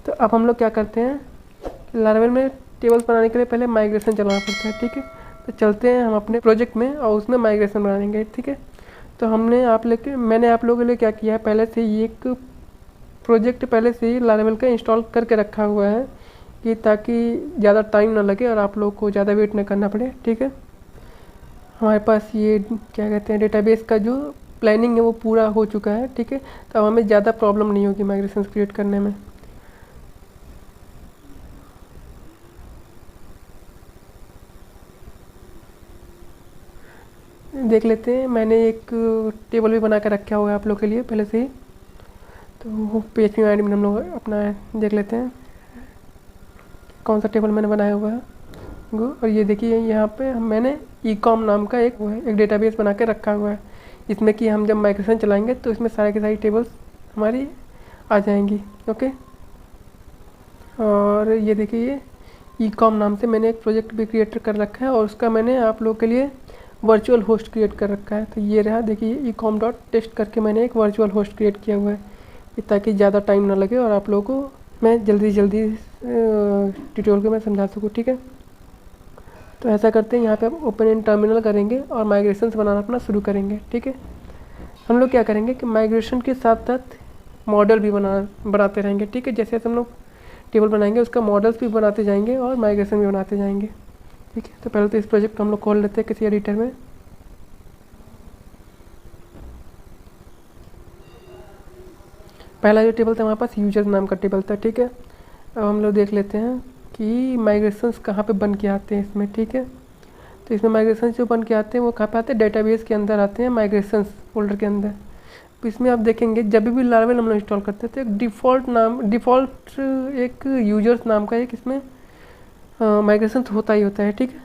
तो अब हम लोग क्या करते हैं, लारावेल में टेबल्स बनाने के लिए पहले माइग्रेशन चलाना पड़ता है, ठीक है। तो चलते हैं हम अपने प्रोजेक्ट में और उसमें माइग्रेशन बनाएंगे, ठीक है। तो मैंने आप लोगों के लिए क्या किया है, पहले से ही एक प्रोजेक्ट पहले से ही लारावेल का इंस्टॉल करके रखा हुआ है कि ताकि ज़्यादा टाइम ना लगे और आप लोग को ज़्यादा वेट ना करना पड़े, ठीक है। हमारे पास ये क्या कहते हैं, डेटाबेस का जो प्लानिंग है वो पूरा हो चुका है, ठीक है। तो अब हमें ज़्यादा प्रॉब्लम नहीं होगी माइग्रेशन क्रिएट करने में। देख लेते हैं, मैंने एक टेबल भी बना कर रखा हुआ है आप लोग के लिए पहले से ही। तो PHP एडमिन हम लोग अपना देख लेते हैं कौन सा टेबल मैंने बनाया हुआ है। और ये देखिए यहाँ पे मैंने ecom नाम का एक डेटाबेस बना के रखा हुआ है, इसमें कि हम जब माइग्रेशन चलाएंगे तो इसमें सारी की सारी टेबल्स हमारी आ जाएंगी, ओके। और ये देखिए ecom नाम से मैंने एक प्रोजेक्ट भी क्रिएट कर रखा है और उसका मैंने आप लोग के लिए वर्चुअल होस्ट क्रिएट कर रखा है। तो ये रहा, देखिए ecom.test करके मैंने एक वर्चुअल होस्ट क्रिएट किया हुआ है ताकि ज़्यादा टाइम ना लगे और आप लोगों को मैं जल्दी ट्यूटोरियल को मैं समझा सकूँ, ठीक है। तो ऐसा करते हैं, यहाँ पे आप ओपन इन टर्मिनल करेंगे और माइग्रेशन बनाना अपना शुरू करेंगे, ठीक है। हम लोग क्या करेंगे कि माइग्रेशन के साथ साथ मॉडल भी बनाते रहेंगे, ठीक है। जैसे हम लोग टेबल बनाएंगे उसका मॉडल्स भी बनाते जाएंगे और माइग्रेशन भी बनाते जाएंगे, ठीक है। तो पहले तो इस प्रोजेक्ट को हम लोग खोल लेते हैं किसी एडिटर में। पहला जो टेबल था हमारे पास यूजर नाम का टेबल था, ठीक है। अब हम लोग देख लेते हैं कि माइग्रेशंस कहाँ पे बन के आते हैं इसमें, ठीक है। तो इसमें माइग्रेशंस जो बन के आते हैं वो कहाँ पे आते हैं, डेटाबेस के अंदर आते हैं, माइग्रेशंस फोल्डर के अंदर। तो इसमें आप देखेंगे जब भी लारावेल हम लोग इंस्टॉल करते हैं तो एक डिफ़ॉल्ट एक यूजर्स नाम का एक इसमें माइग्रेशन होता ही होता है, ठीक है।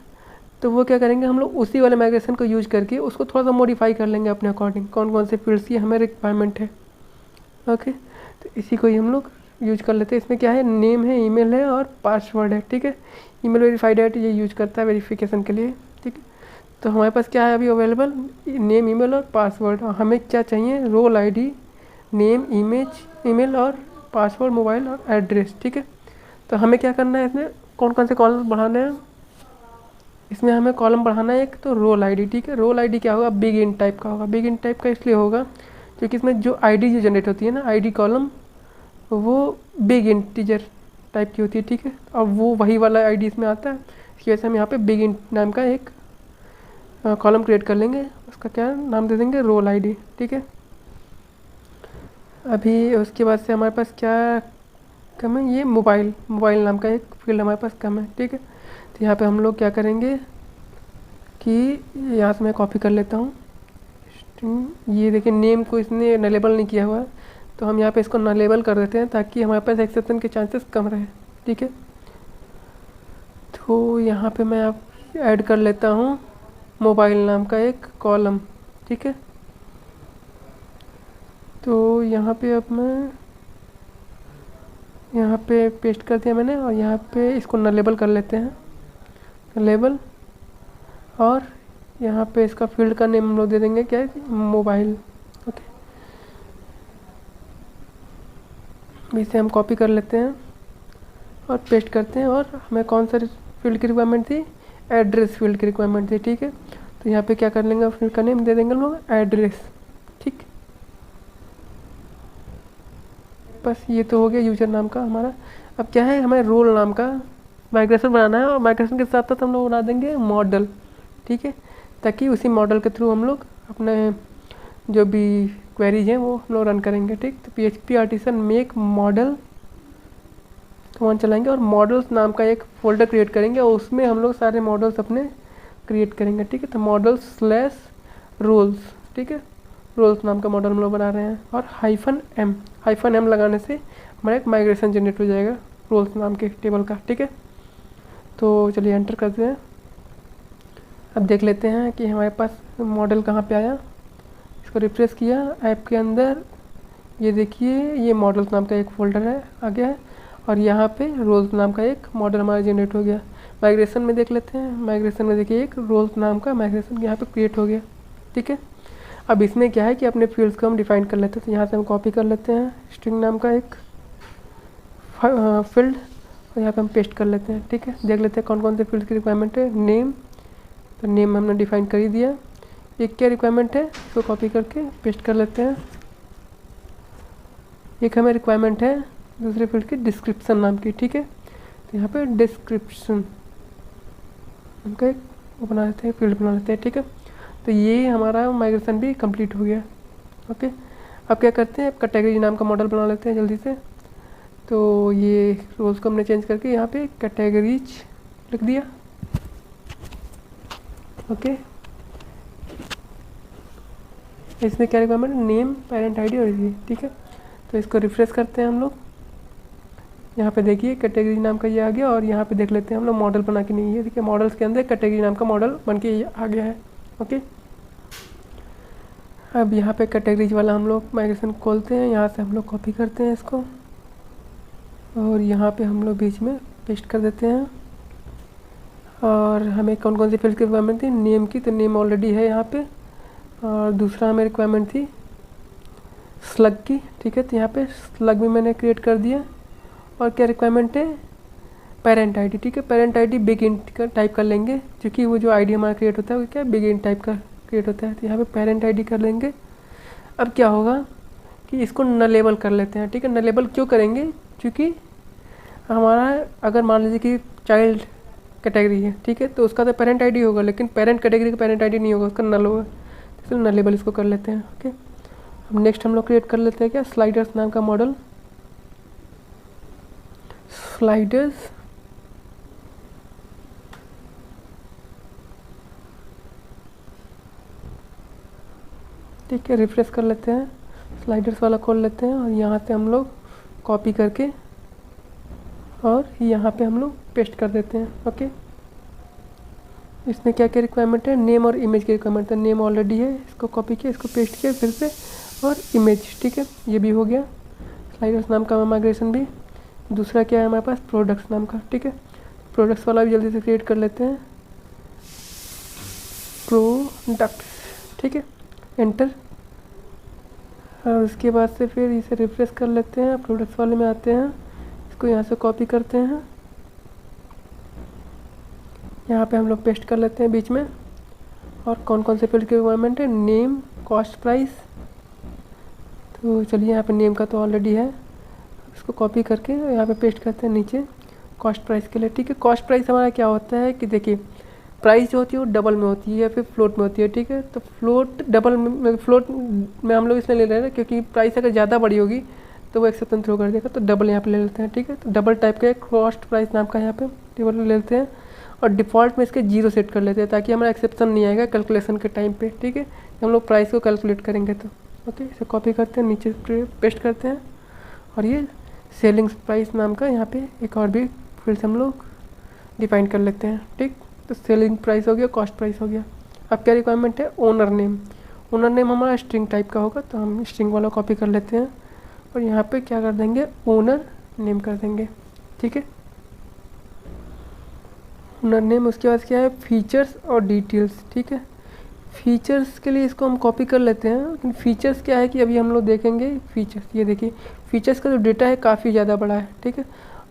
तो वो क्या करेंगे, हम लोग उसी वाले माइग्रेशन को यूज करके उसको थोड़ा सा मॉडिफाई कर लेंगे अपने अकॉर्डिंग, कौन कौन से फील्ड्स की हमें रिक्वायरमेंट है, ओके। तो इसी को ही हम लोग यूज कर लेते हैं। इसमें क्या है, नेम है, ईमेल है और पासवर्ड है, ठीक है। ईमेल वेरीफाइड है, ये यूज करता है वेरिफिकेशन के लिए, ठीक है। तो हमारे पास क्या है अभी अवेलेबल, नेम, ईमेल और पासवर्ड। और हमें क्या चाहिए, रोल आईडी, नेम, ईमेल और पासवर्ड, मोबाइल और एड्रेस, ठीक है। तो हमें क्या करना है, इसमें कौन कौन से कॉलम बढ़ाने हैं, इसमें हमें कॉलम बढ़ाना है एक तो रोल आईडी, ठीक है। रोल आईडी क्या होगा, बिग इन टाइप का होगा। बिग इन टाइप का इसलिए होगा क्योंकि इसमें जो आईडी जो जनरेट होती है ना, आईडी कॉलम, वो बिग इंटीजर टाइप की होती है, ठीक है। अब वो वही वाला आईडी इसमें आता है, इसकी वजह से हम यहाँ पे बिग इंट नाम का एक कॉलम क्रिएट कर लेंगे, उसका क्या नाम दे देंगे, रोल आईडी, ठीक है। अभी उसके बाद से हमारे पास क्या कम है, ये मोबाइल नाम का एक फील्ड हमारे पास कम है, ठीक है। तो यहाँ पे हम लोग क्या करेंगे कि यहाँ से मैं कॉपी कर लेता हूँ, ये देखिए नेम को इसने नलेबल नहीं किया हुआ है, तो हम यहाँ पे इसको नलेबल कर देते हैं ताकि हमारे पास एक्सेप्शन के चांसेस कम रहे, ठीक है। तो यहाँ पे मैं आप ऐड कर लेता हूँ मोबाइल नाम का एक कॉलम, ठीक है। तो यहाँ पे अब मैं यहाँ पे पेस्ट कर दिया मैंने और यहाँ पे इसको नलेबल कर लेते हैं, नलेबल। और यहाँ पे इसका फील्ड का नेम हम लोग दे देंगे क्या है, मोबाइल, ओके। इसे हम कॉपी कर लेते हैं और पेस्ट करते हैं। और हमें कौन सा फील्ड की रिक्वायरमेंट थी, एड्रेस फील्ड की रिक्वायरमेंट थी, ठीक है। तो यहाँ पे क्या कर लेंगे, फील्ड का नेम दे देंगे हम लोग एड्रेस, ठीक। बस ये तो हो गया यूजर नाम का हमारा। अब क्या है, हमें रोल नाम का माइग्रेशन बनाना है और माइग्रेशन के साथ साथ हम लोग बना देंगे मॉडल, ठीक है। ताकि उसी मॉडल के थ्रू हम लोग अपने जो भी क्वेरीज हैं वो हम लोग रन करेंगे, ठीक। तो PHP artisan make model command चलाएंगे और मॉडल्स नाम का एक फोल्डर क्रिएट करेंगे और उसमें हम लोग सारे मॉडल्स अपने क्रिएट करेंगे, ठीक है। तो मॉडल्स/रोल्स, ठीक है, रोल्स नाम का मॉडल हम लोग बना रहे हैं। और -m लगाने से हमारा एक माइग्रेशन जनरेट हो जाएगा रोल्स नाम के टेबल का, ठीक है। तो चलिए एंटर करते हैं। अब देख लेते हैं कि हमारे पास मॉडल कहाँ पे आया। इसको रिफ्रेश किया ऐप के अंदर, ये देखिए ये मॉडल्स नाम का एक फ़ोल्डर है आ गया है और यहाँ पे रोल्स नाम का एक मॉडल हमारा जनरेट हो गया। माइग्रेशन में देख लेते हैं, माइग्रेशन में देखिए एक रोल्स नाम का माइग्रेशन यहाँ पे क्रिएट हो गया, ठीक है। अब इसमें क्या है कि अपने फील्ड्स को हम डिफाइन कर लेते हैं। तो यहाँ से हम कॉपी कर लेते हैं स्ट्रिंग नाम का एक फील्ड और यहाँ पे हम पेस्ट कर लेते हैं। ठीक है, देख लेते हैं कौन कौन से फील्ड की रिक्वायरमेंट है। नेम, तो नेम हमने डिफाइन कर ही दिया। एक क्या रिक्वायरमेंट है, इसको कॉपी करके पेस्ट कर लेते हैं। एक हमें रिक्वायरमेंट है दूसरे फील्ड की डिस्क्रिप्शन नाम की। ठीक है, तो यहाँ पे डिस्क्रिप्शन उनका एक वो बना लेते हैं, फील्ड बना लेते हैं। ठीक है, तो ये हमारा माइग्रेशन भी कंप्लीट हो गया। ओके, अब क्या करते हैं, कैटेगरी नाम का मॉडल बना लेते हैं जल्दी से। तो ये रोल्स को हमने चेंज करके यहाँ पे कैटेगरीज लिख दिया। ओके, इसमें क्या रिक्वायरमेंट, नेम, पेरेंट आईडी और ये। ठीक है, तो इसको रिफ्रेश करते हैं हम लोग। यहाँ पे देखिए कैटेगरी नाम का ये आ गया और यहाँ पे देख लेते हैं हम लोग मॉडल बना के नहीं है। ठीक है, मॉडल्स के अंदर कैटेगरी नाम का मॉडल बन के आ गया है। ओके, अब यहाँ पे कैटेगरीज वाला हम लोग माइग्रेशन खोलते हैं, यहाँ से हम लोग कॉपी करते हैं इसको और यहाँ पे हम लोग बीच में पेस्ट कर देते हैं। और हमें कौन कौन सी फील्ड की रिक्वायरमेंट थी, नेम की, तो नेम ऑलरेडी है यहाँ पे। और दूसरा हमें रिक्वायरमेंट थी स्लग की। ठीक है, तो यहाँ पे स्लग भी मैंने क्रिएट कर दिया। और क्या रिक्वायरमेंट है, पेरेंट आईडी। ठीक है, पेरेंट आईडी बिग इंट का टाइप कर लेंगे क्योंकि वो जो आईडी हमारा क्रिएट होता है वो क्या बिग इंट टाइप का क्रिएट होता है। तो यहाँ पे पेरेंट आईडी कर लेंगे। अब क्या होगा कि इसको नलेबल कर लेते हैं। ठीक है, नलेबल क्यों करेंगे, क्योंकि हमारा अगर मान लीजिए कि चाइल्ड कैटेगरी है, ठीक है, तो उसका तो पेरेंट आईडी होगा लेकिन पेरेंट कैटेगरी का पेरेंट आईडी नहीं होगा, उसका नल होगा। इसलिए नलेबल इसको कर लेते हैं। ओके, अब नेक्स्ट हम लोग क्रिएट कर लेते हैं क्या, स्लाइडर्स नाम का मॉडल। स्लाइडर्स, ठीक है, रिफ्रेश कर लेते हैं, स्लाइडर्स वाला खोल लेते हैं और यहाँ से हम लोग कॉपी करके और यहाँ पे हम लोग पेस्ट कर देते हैं। ओके, इसमें क्या क्या रिक्वायरमेंट है, नेम और इमेज की रिक्वायरमेंट है। नेम ऑलरेडी है, इसको कॉपी किया, इसको पेस्ट किया फिर से, और इमेज। ठीक है, ये भी हो गया स्लाइडर्स नाम का माइग्रेशन भी। दूसरा क्या है हमारे पास, प्रोडक्ट्स नाम का। ठीक है, प्रोडक्ट्स वाला भी जल्दी से क्रिएट कर लेते हैं, प्रोडक्ट्स। ठीक है, एंटर। और उसके बाद से फिर इसे रिफ्रेश कर लेते हैं, प्रोडक्ट्स वाले में आते हैं, इसको यहाँ से कॉपी करते हैं, यहाँ पे हम लोग पेस्ट कर लेते हैं बीच में। और कौन कौन से फील्ड की रिक्वायरमेंट है, नेम, कॉस्ट प्राइस। तो चलिए यहाँ पे नेम का तो ऑलरेडी है, इसको कॉपी करके यहाँ पे पेस्ट करते हैं नीचे कॉस्ट प्राइस के लिए। ठीक है, कॉस्ट प्राइस हमारा क्या होता है कि देखिए प्राइस जो होती है वो डबल में होती है या फिर फ्लोट में होती है। ठीक है, तो फ्लोट डबल में, फ्लोट में हम लोग इसलिए ले रहे हैं क्योंकि प्राइस अगर ज़्यादा बड़ी होगी तो वो एक्सेप्शन थ्रो कर देगा, तो डबल यहाँ पे ले लेते हैं। ठीक है, तो डबल टाइप का कॉस्ट प्राइस नाम का यहाँ पे टेबल ले लेते हैं और डिफ़ॉल्ट में इसके 0 सेट कर लेते हैं ताकि हमारा एक्सेप्शन नहीं आएगा कैलकुलेशन के टाइम पे। ठीक है, हम लोग प्राइस को कैलकुलेट करेंगे तो। ओके, इसे कॉपी करते हैं, नीचे पेस्ट करते हैं और ये सेलिंग प्राइस नाम का यहाँ पे एक और भी फील्ड हम लोग डिफाइन कर लेते हैं। ठीक, तो सेलिंग प्राइस हो गया, कॉस्ट प्राइस हो गया। अब क्या रिक्वायरमेंट है, ओनर नेम। ओनर नेम हमारा स्ट्रिंग टाइप का होगा तो हम स्ट्रिंग वाला कॉपी कर लेते हैं और यहाँ पे क्या कर देंगे, ओनर नेम कर देंगे। ठीक है, ओनर नेम। उसके बाद क्या है, फीचर्स और डिटेल्स। ठीक है, फीचर्स के लिए इसको हम कॉपी कर लेते हैं, लेकिन फीचर्स क्या है कि अभी हम लोग देखेंगे फीचर्स। ये देखिए फीचर्स का जो डेटा है काफ़ी ज़्यादा बड़ा है। ठीक है,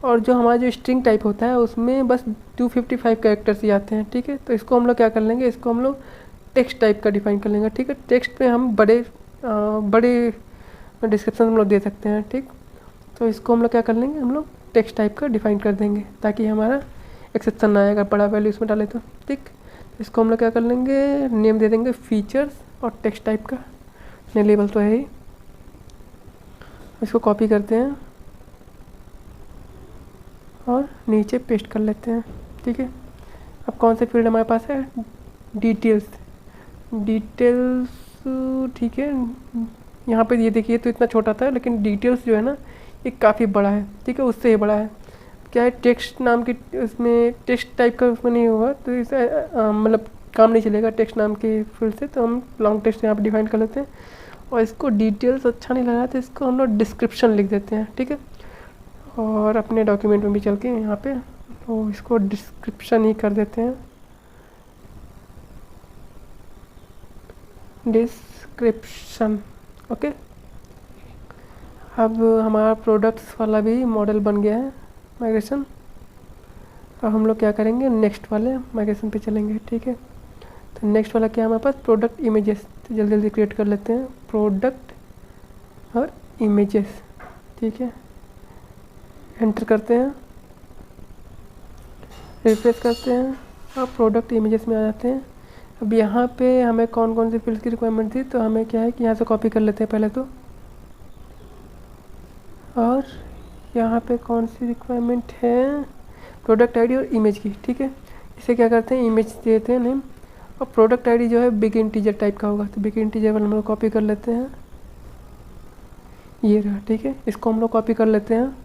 और जो हमारा जो स्ट्रिंग टाइप होता है उसमें बस 255 कैरेक्टर्स ही आते हैं। ठीक है, तो इसको हम लोग क्या कर लेंगे, इसको हम लोग टेक्स्ट टाइप का डिफाइन कर लेंगे। ठीक है, टेक्स्ट में हम बड़े डिस्क्रिप्शन हम लोग दे सकते हैं। ठीक, तो इसको हम लोग क्या कर लेंगे, हम लोग टेक्स्ट टाइप का डिफाइन कर देंगे ताकि हमारा एक्सेप्शन ना आएगा बड़ा वैल्यू इसमें डाले तो। ठीक, इसको हम लोग क्या कर लेंगे, नेम दे देंगे फीचर्स और टेक्स्ट टाइप का, ने लेबल तो है ही। इसको कॉपी करते हैं और नीचे पेस्ट कर लेते हैं। ठीक है, अब कौन से फील्ड हमारे पास है, डिटेल्स। डिटेल्स ठीक है, यहाँ पे ये देखिए तो इतना छोटा था लेकिन डिटेल्स जो है ना ये काफ़ी बड़ा है। ठीक है, उससे ही बड़ा है। क्या है, टेक्स्ट नाम की, उसमें टेक्स्ट टाइप का उसमें नहीं होगा तो इसे मतलब काम नहीं चलेगा टेक्स्ट नाम के फील्ड से, तो हम लॉन्ग टेक्स्ट यहाँ पे डिफाइन कर लेते हैं। और इसको डिटेल्स अच्छा नहीं लगा तो इसको हम लोग डिस्क्रिप्शन लिख देते हैं। ठीक है, और अपने डॉक्यूमेंट में भी चल के यहाँ पे तो इसको डिस्क्रिप्शन ही कर देते हैं, डिस्क्रिप्शन। ओके, अब हमारा प्रोडक्ट्स वाला भी मॉडल बन गया है माइग्रेशन। अब हम लोग क्या करेंगे, नेक्स्ट वाले माइग्रेशन पे चलेंगे, ठीक है। तो नेक्स्ट वाला क्या है हमारे पास, प्रोडक्ट इमेजेस। तो जल्दी जल्दी क्रिएट कर लेते हैं प्रोडक्ट और इमेजेस, ठीक है। एंटर करते हैं, रिफ्रेश करते हैं और प्रोडक्ट इमेजेस में आ जाते हैं। अब यहाँ पे हमें कौन कौन सी फील्ड्स की रिक्वायरमेंट थी, तो हमें क्या है कि यहाँ से कॉपी कर लेते हैं पहले तो। और यहाँ पे कौन सी रिक्वायरमेंट है, प्रोडक्ट आईडी और इमेज की, ठीक है। इसे क्या करते हैं, इमेज देते हैं नेम, और प्रोडक्ट आईडी जो है बिग इंटीजर टाइप का होगा, तो बिग इंटीजर वाला हम लोग कॉपी कर लेते हैं, ये रहा, ठीक है। इसको हम लोग कॉपी कर लेते हैं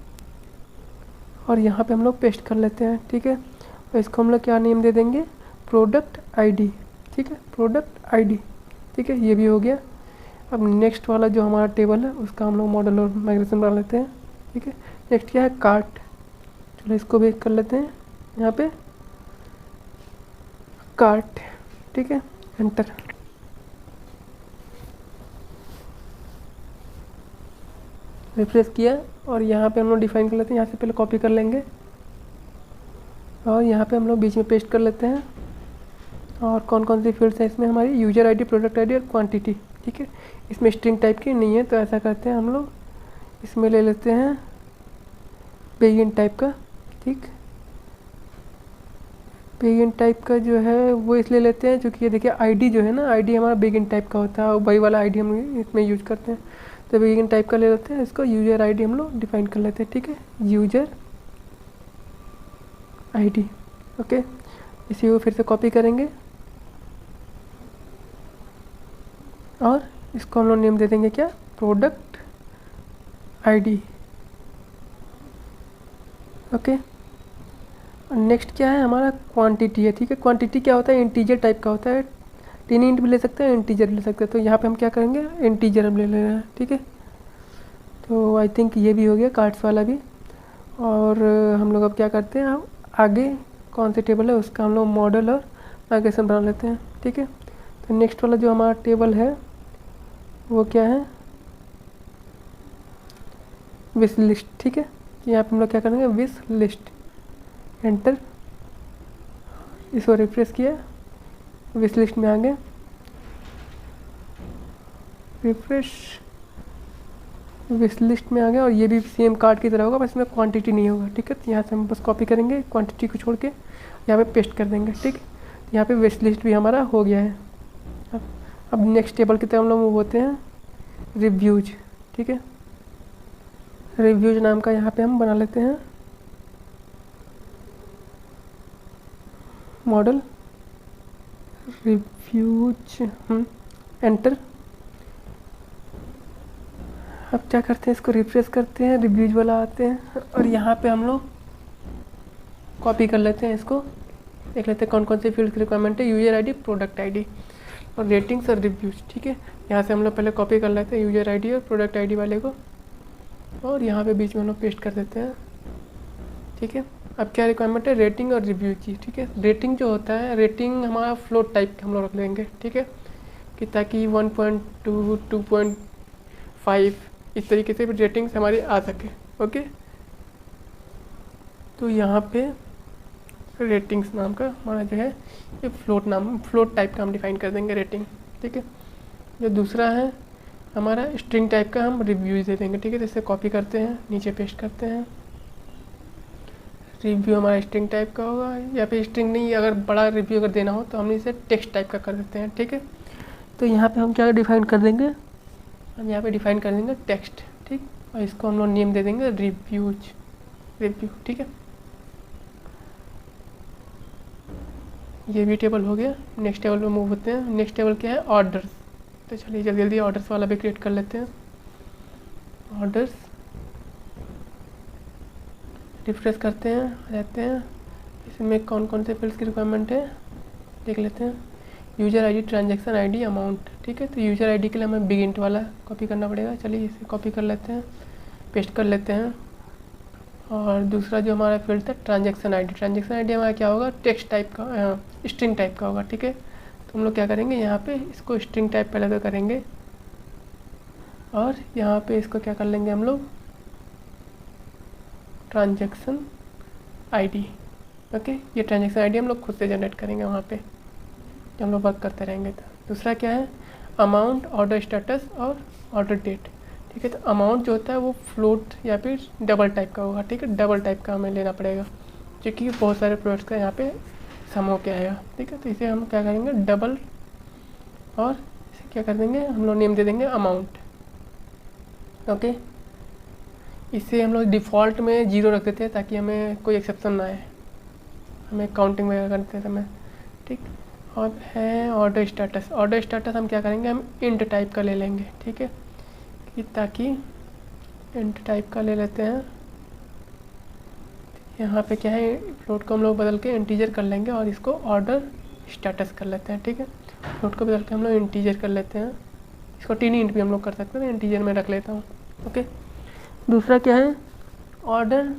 और यहाँ पे हम लोग पेस्ट कर लेते हैं, ठीक है। और इसको हम लोग क्या नेम दे देंगे, प्रोडक्ट आईडी, ठीक है, प्रोडक्ट आईडी, ठीक है। ये भी हो गया। अब नेक्स्ट वाला जो हमारा टेबल है उसका हम लोग मॉडल और माइग्रेशन बना लेते हैं, ठीक है। नेक्स्ट क्या है, कार्ट। चलो इसको भी कर लेते हैं, यहाँ पे कार्ट, ठीक है। एंटर, रिफ्रेश किया और यहाँ पे हम लोग डिफाइन कर लेते हैं, यहाँ से पहले कॉपी कर लेंगे और यहाँ पे हम लोग बीच में पेस्ट कर लेते हैं। और कौन कौन सी फील्ड्स हैं इसमें, हमारी यूजर आईडी, प्रोडक्ट आईडी और क्वांटिटी, ठीक है। इसमें स्ट्रिंग टाइप की नहीं है, तो ऐसा करते हैं हम लोग इसमें ले लेते हैं बिगिन टाइप का, ठीक। बिगिन टाइप का जो है वो इसलिए लेते हैं क्योंकि ये देखिए आईडी जो है ना, आईडी हमारा बिगिन टाइप का होता है और वही वाला आईडी हम इसमें यूज करते हैं, तो बिगिन टाइप का ले लेते हैं। इसको यूजर आईडी हम लोग डिफाइन कर लेते हैं, ठीक है, यूजर आईडी, ओके। इसी को फिर से कॉपी करेंगे और इसको हम लोग नेम दे देंगे क्या, प्रोडक्ट आईडी, ओके। और नेक्स्ट क्या है हमारा, क्वांटिटी है, ठीक है। क्वांटिटी क्या होता है, इंटीजर टाइप का होता है, टीन इंट भी ले सकते हैं, इंटीजर भी ले सकते हैं। तो यहाँ पे हम क्या करेंगे, इंटीजर हम ले रहे हैं, ठीक है। तो आई थिंक ये भी हो गया कार्ड्स वाला भी। और हम लोग अब क्या करते हैं, अब आगे कौन सी टेबल है उसका हम लोग मॉडल और माइग्रेशन बना लेते हैं, ठीक है। तो नेक्स्ट वाला जो हमारा टेबल है वो क्या है, विश लिस्ट, ठीक है। यहाँ पे हम लोग क्या करेंगे, विश लिस्ट, एंटर, इसको रिफ्रेश किया, विश लिस्ट में आ गए, रिफ्रेश, विश लिस्ट में आ गया। और ये भी सेम कार्ड की तरह होगा, बस इसमें क्वांटिटी नहीं होगा, ठीक है। तो यहाँ से हम बस कॉपी करेंगे क्वांटिटी को छोड़ के, यहाँ पे पेस्ट कर देंगे, ठीक। यहाँ पे विश लिस्ट भी हमारा हो गया है। अब नेक्स्ट टेबल की तरफ हम लोग मूव होते हैं, रिव्यूज, ठीक है। रिव्यूज नाम का यहाँ पे हम बना लेते हैं मॉडल, रिव्यूज, एंटर। अब क्या करते हैं, इसको रिफ्रेश करते हैं, रिव्यूज वाला आते हैं और यहाँ पे हम लोग कॉपी कर लेते हैं, इसको देख लेते हैं कौन कौन सी फील्ड की रिक्वायरमेंट है, यूजर आईडी, प्रोडक्ट आईडी और रेटिंग्स और रिव्यूज, ठीक है। यहाँ से हम लोग पहले कॉपी कर लेते हैं यूजर आईडी और प्रोडक्ट आईडी वाले को और यहाँ पे बीच में हम लोग पेस्ट कर देते हैं, ठीक है। अब क्या रिक्वायरमेंट है, रेटिंग और रिव्यू की, ठीक है। रेटिंग जो होता है, रेटिंग हमारा फ्लोट टाइप हम लोग रख लेंगे, ठीक है, कि ताकि 1.2, 2.5 इस तरीके से भी रेटिंग्स हमारी आ सके, ओके। तो यहाँ पे रेटिंग्स नाम का हमारा जो है ये फ्लोट टाइप का हम डिफाइन कर देंगे रेटिंग, ठीक है। जो दूसरा है हमारा स्ट्रिंग टाइप का हम रिव्यूज दे देंगे, ठीक है। जैसे कॉपी करते हैं, नीचे पेस्ट करते हैं, रिव्यू हमारा स्ट्रिंग टाइप का होगा, या फिर स्ट्रिंग नहीं, अगर बड़ा रिव्यू अगर देना हो तो हम इसे टेक्स्ट टाइप का कर देते हैं, ठीक है। तो यहाँ पे हम क्या डिफाइन कर देंगे, हम यहाँ पे डिफाइन कर देंगे टेक्स्ट, ठीक। और इसको हम लोग नेम दे देंगे रिव्यू, ठीक है। ये भी टेबल हो गया। नेक्स्ट टेबल पे मूव होते हैं। नेक्स्ट टेबल क्या है, ऑर्डर्स। तो चलिए जल्दी जल्दी ऑर्डर्स वाला भी क्रिएट कर लेते हैं। ऑर्डर्स, रिफ्रेश करते हैं, आ जाते हैं। इसमें कौन कौन से फील्ड्स की रिक्वायरमेंट है देख लेते हैं। User ID, transaction ID, amount, ठीक है। तो यूजर आईडी के लिए हमें बिग इंट वाला कॉपी करना पड़ेगा। चलिए इसे कॉपी कर लेते हैं, पेस्ट कर लेते हैं। और दूसरा जो हमारा फील्ड था ट्रांजैक्शन आईडी, ट्रांजैक्शन आईडी हमारा क्या होगा, टेक्स्ट टाइप का, स्ट्रिंग टाइप का होगा, ठीक है। तो हम लोग क्या करेंगे, यहाँ पे इसको स्ट्रिंग टाइप पहले तो करेंगे और यहाँ पे इसको क्या कर लेंगे हम लोग, ट्रांजैक्शन आईडी। ओके, ये ट्रांजैक्शन आईडी हम लोग खुद से जनरेट करेंगे वहाँ पे जब हम लोग वर्क करते रहेंगे। तो दूसरा क्या है, अमाउंट, ऑर्डर स्टेटस और ऑर्डर डेट। ठीक है, तो अमाउंट जो होता है वो फ्लोट या फिर डबल टाइप का होगा। ठीक है, डबल टाइप का हमें लेना पड़ेगा क्योंकि बहुत सारे प्रोडक्ट्स का यहाँ पे सम हो के आएगा। ठीक है, तो इसे हम क्या करेंगे, डबल, और इसे क्या कर देंगे हम लोग, नेम दे देंगे अमाउंट। ओके, इसे हम लोग डिफ़ॉल्ट में 0 रख देते हैं ताकि हमें कोई एक्सेप्शन ना आए हमें काउंटिंग वगैरह करते समय। ठीक, और है ऑर्डर स्टेटस। ऑर्डर स्टेटस हम क्या करेंगे, हम इंट टाइप का ले लेंगे। ठीक है, कि ताकि इंट टाइप का ले लेते हैं। यहाँ पे क्या है, फ्लोट को हम लोग बदल के इंटीजर कर लेंगे और इसको ऑर्डर स्टेटस कर लेते हैं। ठीक है, फ्लोट को बदल के हम लोग इंटीजर कर लेते हैं। इसको टीनी इंट भी हम लोग कर सकते हैं, इंटीजर में रख लेता हूँ। ओके, दूसरा क्या है, ऑर्डर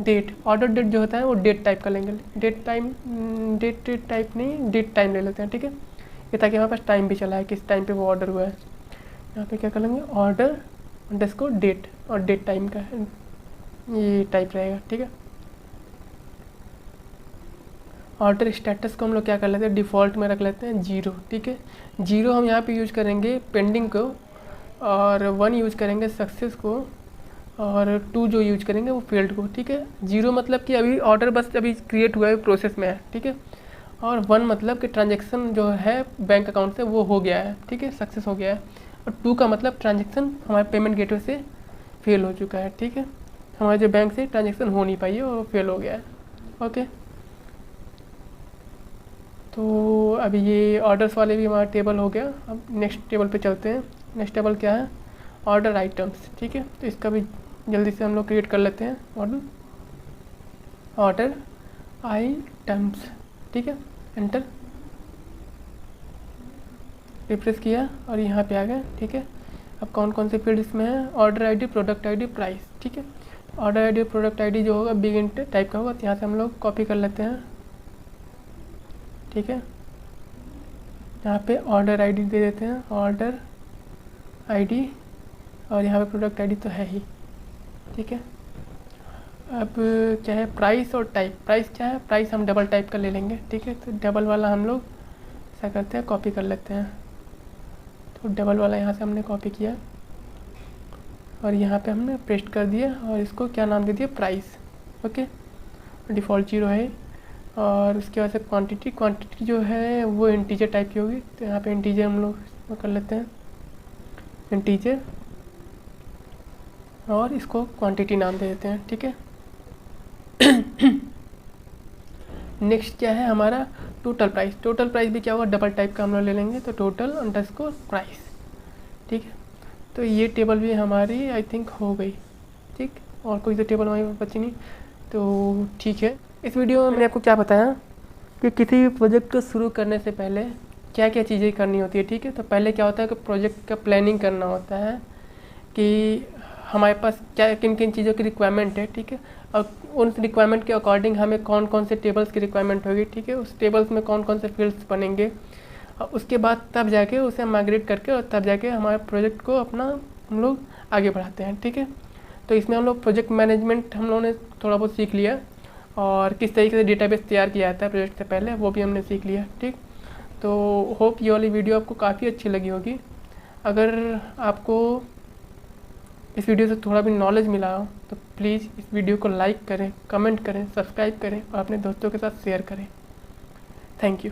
डेट। ऑर्डर डेट जो होता है वो डेट टाइप का लेंगे। डेट टाइप नहीं, डेट टाइम ले लेते हैं। ठीक है, ये ताकि हमारे पास टाइम भी चला है किस टाइम पे वो ऑर्डर हुआ है। यहाँ पे क्या कर लेंगे, ऑर्डर अंडरस्कोर डेट, और डेट टाइम का ये टाइप रहेगा। ठीक है, ऑर्डर स्टेटस को हम लोग क्या कर लेते हैं, डिफ़ॉल्ट में रख लेते हैं 0। ठीक है, 0 हम यहाँ पे यूज करेंगे पेंडिंग को, और 1 यूज करेंगे सक्सेस को, और 2 जो यूज करेंगे वो फेल्ड को। ठीक है, 0 मतलब कि अभी ऑर्डर बस अभी क्रिएट हुआ है, प्रोसेस में है। ठीक है, और 1 मतलब कि ट्रांजैक्शन जो है बैंक अकाउंट से वो हो गया है। ठीक है, सक्सेस हो गया है। और 2 का मतलब ट्रांजैक्शन हमारे पेमेंट गेटवे से फेल हो चुका है। ठीक है, हमारे जो बैंक से ट्रांजैक्शन हो नहीं पाई है वो फेल हो गया है। ओके, तो अभी ये ऑर्डर्स वाले भी हमारा टेबल हो गया। अब नेक्स्ट टेबल पे चलते हैं। नेक्स्ट टेबल क्या है, ऑर्डर आइटम्स। ठीक है, तो इसका भी जल्दी से हम लोग क्रिएट कर लेते हैं मॉडल, ऑर्डर आइटम्स। ठीक है, एंटर, रिफ्रेश किया और यहाँ पे आ गया। ठीक है, अब कौन कौन से फील्ड इसमें है, order ID, product ID, price. ठीक है, ऑर्डर आईडी और प्रोडक्ट आईडी जो होगा बिग इंट टाइप का होगा, तो यहाँ से हम लोग कॉपी कर लेते हैं। ठीक है, यहाँ पे ऑर्डर आईडी दे देते हैं, ऑर्डर आईडी, और यहाँ पे प्रोडक्ट आईडी तो है ही। ठीक है, अब क्या है, प्राइस और टाइप। प्राइस क्या है, प्राइस हम डबल टाइप का ले लेंगे। ठीक है, तो डबल वाला हम लोग ऐसा करते हैं, कॉपी कर लेते हैं। तो डबल वाला यहाँ से हमने कॉपी किया और यहाँ पे हमने पेस्ट कर दिया, और इसको क्या नाम दे दिया, प्राइस। ओके, डिफ़ॉल्ट 0 है। और उसके बाद से क्वांटिटी। क्वांटिटी जो है वो इंटीजर टाइप की होगी, तो यहाँ पे इंटीजर हम लोग कर लेते हैं, इंटीजर, और इसको क्वांटिटी नाम दे देते हैं। ठीक है, नेक्स्ट क्या है हमारा, टोटल प्राइस। टोटल प्राइस भी क्या होगा, डबल टाइप का हम लोग ले लेंगे, तो टोटल अंडरस्कोर प्राइस। ठीक है, तो ये टेबल भी हमारी आई थिंक हो गई। ठीक, और कोई तो टेबल हमारी बची नहीं, तो ठीक है। इस वीडियो में मैंने आपको क्या बताया कि किसी भी प्रोजेक्ट को शुरू करने से पहले क्या क्या चीज़ें करनी होती है। ठीक है, तो पहले क्या होता है कि प्रोजेक्ट का प्लानिंग करना होता है कि हमारे पास क्या किन किन चीज़ों की रिक्वायरमेंट है। ठीक है, और उन रिक्वायरमेंट के अकॉर्डिंग हमें कौन कौन से टेबल्स की रिक्वायरमेंट होगी। ठीक है, उस टेबल्स में कौन कौन से फील्ड्स बनेंगे, और उसके बाद तब जाके उसे माइग्रेट करके और तब जाके हमारे प्रोजेक्ट को अपना हम लोग आगे बढ़ाते हैं। ठीक है, तो इसमें हम लोग प्रोजेक्ट मैनेजमेंट हम लोगों ने थोड़ा बहुत सीख लिया, और किस तरीके से डेटाबेस तैयार किया जाता है प्रोजेक्ट से पहले वो भी हमने सीख लिया। ठीक, तो होप ये वाली वीडियो आपको काफ़ी अच्छी लगी होगी। अगर आपको इस वीडियो से थोड़ा भी नॉलेज मिला हो तो प्लीज़ इस वीडियो को लाइक करें, कमेंट करें, सब्सक्राइब करें और अपने दोस्तों के साथ शेयर करें। Thank you.